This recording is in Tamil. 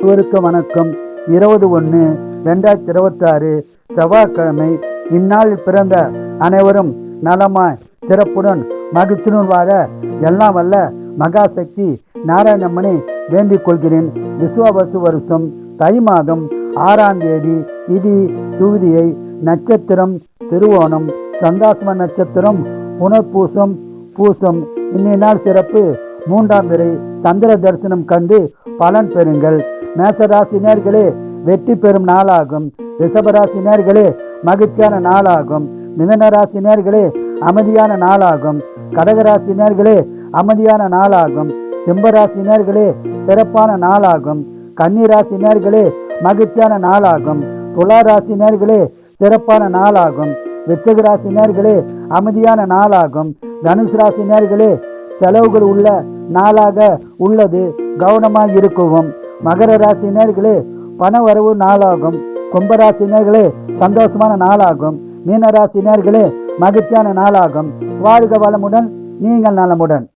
வணக்கம். 20/1/2026 செவ்வாய்க்கிழமை. இந்நாளில் பிறந்த அனைவரும் நலமாய் சிறப்புடன் மகிழ்ச்சியுடன் வாழ எல்லாம் வல்ல மகாசக்தி நாராயணம்மனை வேண்டிக் கொள்கிறேன். விசுவாவசு வருஷம் தை மாதம் 6ஆம் தேதி. திதி துவிதியை நட்சத்திரம் திருவோணம், சந்தாசம நட்சத்திரம் புனர்பூசம் பூசம். இன்னைய நாள் சிறப்பு. 3ஆம் பிறை சந்திர தரிசனம் கண்டு பலன் பெறுங்கள். மேசராசினியர்களே வெற்றி பெறும் நாளாகும். ரிஷபராசினியர்களே மகிழ்ச்சியான நாளாகும். மிதனராசினியர்களே அமைதியான நாளாகும். கடகராசினியர்களே அமைதியான நாளாகும். சிம்மராசினியர்களே சிறப்பான நாளாகும். கன்னிராசினியர்களே மகிழ்ச்சியான நாளாகும். துளாராசினியர்களே சிறப்பான நாளாகும். விருச்சிக ராசினியர்களே அமைதியான நாளாகும். தனுசு ராசினியர்களே செலவுகள் உள்ள நாளாக உள்ளது, கவனமாக இருக்கவும். மகர ராசினியர்களே பண வரவு நாளாகும். கும்பராசினியர்களே சந்தோஷமான நாளாகும். மீனராசினியர்களே மகிழ்ச்சியான நாளாகும். வாழ்க வளமுடன், நீங்கள் நலமுடன்.